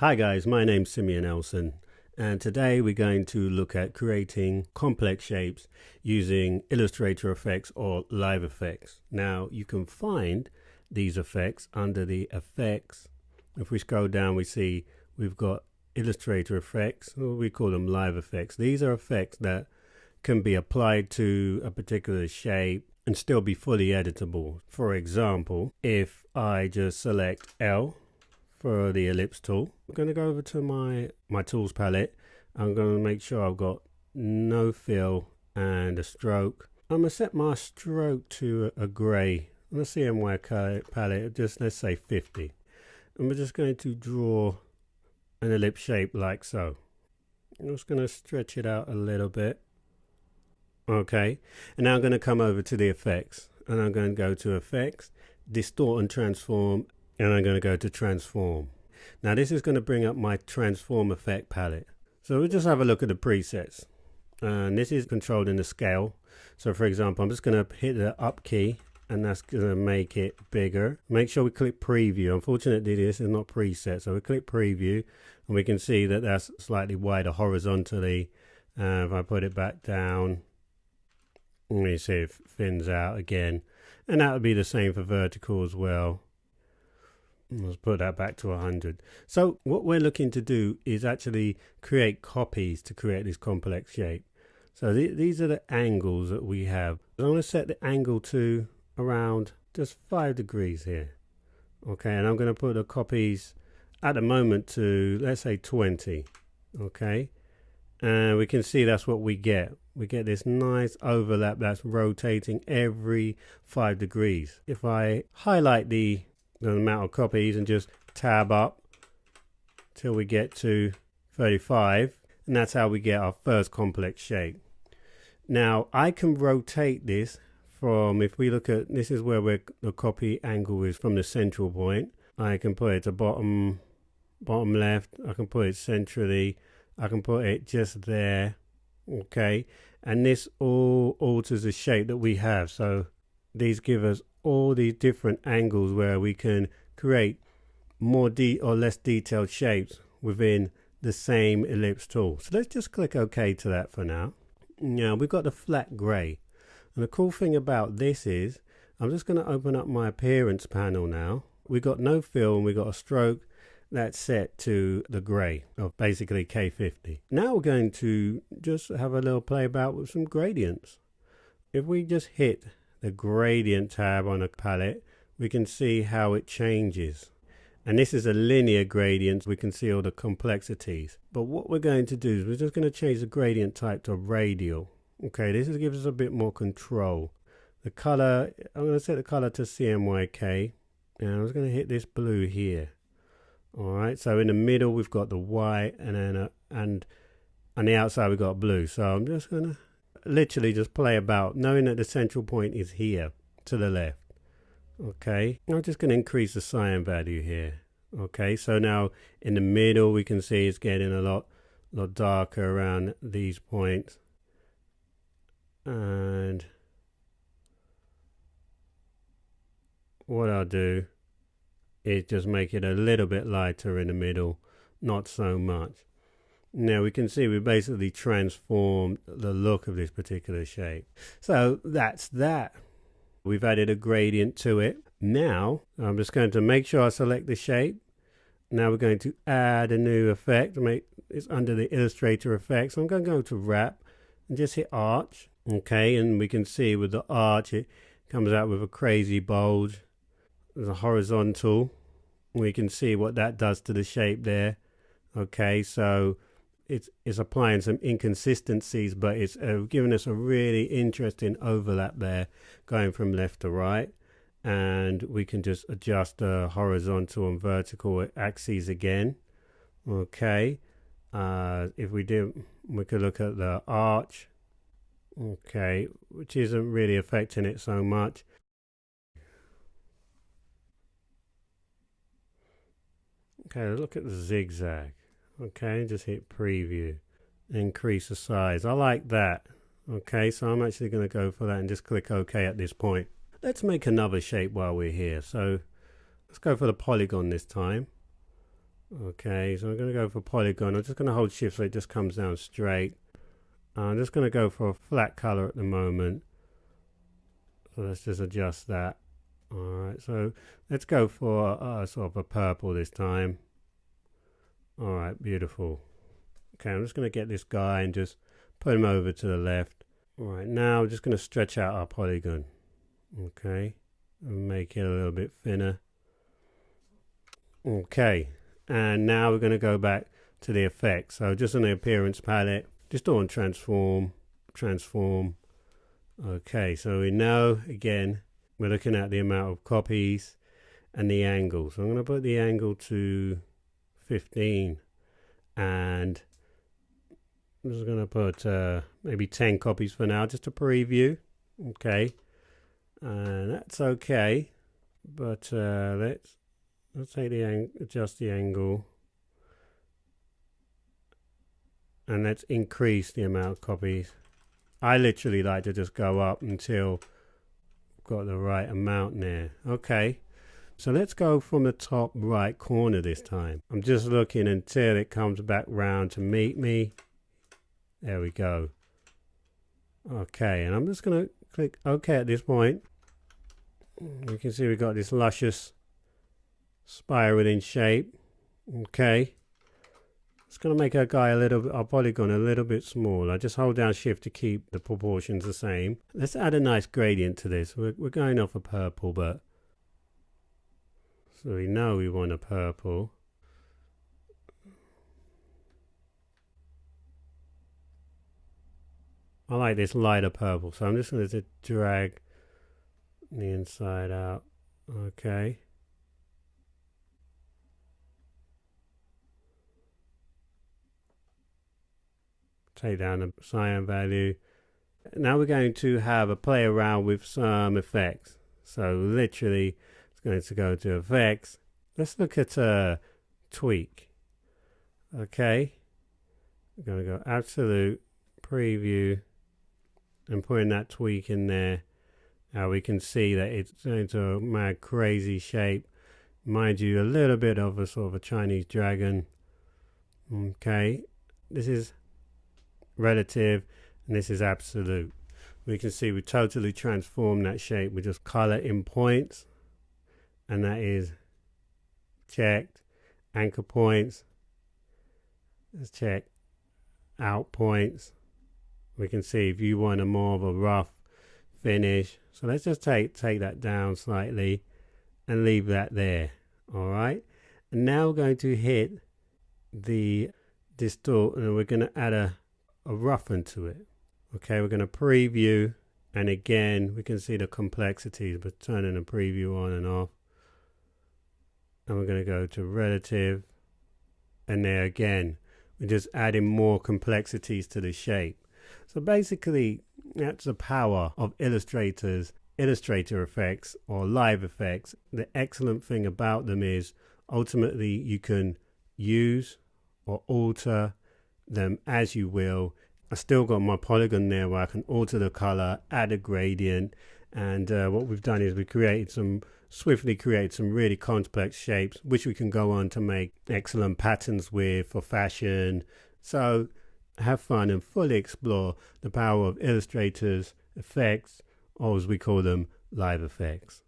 Hi guys, my name's Simeon Elson, and today we're going to look at creating complex shapes using Illustrator effects or live effects. Now you can find these effects under the effects. If we scroll down, we see we've got Illustrator effects, or we call them live effects. These are effects that can be applied to a particular shape and still be fully editable. For example, if I just select L for the ellipse tool, I'm going to go over to my tools palette. I'm going to make sure I've got no fill and a stroke. I'm going to set my stroke to a gray on the cmyk palette, just let's say 50. And we're just going to draw an ellipse shape like so. I'm just going to stretch it out a little bit. Okay, and now I'm going to come over to the effects, and I'm going to go to effects, distort and transform, and I'm going to go to transform. Now this is going to bring up my transform effect palette. So we'll just have a look at the presets, and this is controlled in the scale. So for example, I'm just going to hit the up key, and that's going to make it bigger. Make sure we click preview. Unfortunately this is not preset, so we click preview and we can see that that's slightly wider horizontally. If I put it back down, you see it thins out again, and that would be the same for vertical as well. Let's put that back to 100. So what we're looking to do is actually create copies to create this complex shape. So these are the angles that we have. I'm going to set the angle to around just 5 degrees here. Okay, and I'm going to put the copies at the moment to, let's say, 20. Okay, and we can see that's what we get. We get this nice overlap that's rotating every 5 degrees. If I highlight the amount of copies and just tab up till we get to 35, and that's how we get our first complex shape. Now I can rotate this from, if we look at, this is where the copy angle is from the central point. I can put it to bottom left, I can put it centrally, I can put it just there. Okay, and this all alters the shape that we have. So these give us all these different angles where we can create more or less detailed shapes within the same ellipse tool. So let's just click OK to that for now. Now we've got the flat gray, and the cool thing about this is I'm just going to open up my appearance panel now. We've got no fill and we've got a stroke that's set to the gray of basically K50. Now we're going to just have a little play about with some gradients. If we just hit the gradient tab on a palette, we can see how it changes. And this is a linear gradient. We can see all the complexities. But what we're going to do is we're just going to change the gradient type to radial. Okay, this gives us a bit more control. The color, I'm going to set the color to cmyk, and I'm just going to hit this blue here. All right, so in the middle we've got the white, and then and on the outside we've got blue. So I'm just going to literally just play about, knowing that the central point is here to the left. Okay, I'm just going to increase the cyan value here. Okay, so now in the middle we can see it's getting a lot darker around these points, and what I'll do is just make it a little bit lighter in the middle, not so much. Now we can see we basically transformed the look of this particular shape. So that's that. We've added a gradient to it. Now I'm just going to make sure I select the shape. Now we're going to add a new effect. It's under the Illustrator effects. I'm going to go to wrap and just hit arch. Okay, and we can see with the arch it comes out with a crazy bulge. There's a horizontal. We can see what that does to the shape there. Okay, so it's applying some inconsistencies, but it's giving us a really interesting overlap there, going from left to right. And we can just adjust the horizontal and vertical axes again. Okay, if we do, we could look at the arch. Okay, which isn't really affecting it so much. Okay, look at the zigzag. Okay, just hit preview, increase the size. I like that. Okay, so I'm actually going to go for that and just click OK at this point. Let's make another shape while we're here. So let's go for the polygon this time. Okay, so I'm going to go for Polygon. I'm just going to hold shift so it just comes down straight. I'm just going to go for a flat color at the moment. So let's just adjust that. Alright, so let's go for sort of a purple this time. Alright, beautiful. Okay, I'm just going to get this guy and just put him over to the left. Alright, now I'm just going to stretch out our polygon. Okay, and make it a little bit thinner. Okay, and now we're going to go back to the effects. So just on the appearance palette, just on transform. Okay, so we know, again, we're looking at the amount of copies and the angle. So I'm going to put the angle to 15, and I'm just going to put maybe 10 copies for now, just to preview. Okay, and that's okay, but let's take the adjust the angle, and let's increase the amount of copies. I literally like to just go up until I've got the right amount there. Okay, so let's go from the top right corner this time. I'm just looking until it comes back round to meet me. There we go. Okay, and I'm just going to click OK at this point. You can see we've got this luscious spiraling shape. Okay, it's going to make our guy our polygon a little bit smaller. Just hold down shift to keep the proportions the same. Let's add a nice gradient to this. We're going off a purple, but so we know we want a purple. I like this lighter purple, so I'm just going to drag the inside out. Okay. Take down the cyan value. Now we're going to have a play around with some effects. So literally, it's going to go to effects. Let's look at tweak. Okay. We're going to go absolute, preview, and putting that tweak in there. Now we can see that it's into a mad crazy shape. Mind you, a little bit of a sort of a Chinese dragon. Okay. This is relative and this is absolute. We can see we totally transform that shape with just color in points, and that is checked. Anchor points, let's check out points. We can see if you want a more of a rough finish, so let's just take that down slightly and leave that there. All right, and now we're going to hit the distort, and we're going to add a roughen to it. Okay, we're going to preview, and again we can see the complexities, but turning the preview on and off, and we're going to go to relative, and there again we're just adding more complexities to the shape. So basically that's the power of Illustrator effects or live effects. The excellent thing about them is ultimately you can use or alter them as you will. I still got my polygon there where I can alter the color, add a gradient, and what we've done is we swiftly created some really complex shapes which we can go on to make excellent patterns with for fashion. So have fun and fully explore the power of Illustrator's effects, or as we call them, live effects.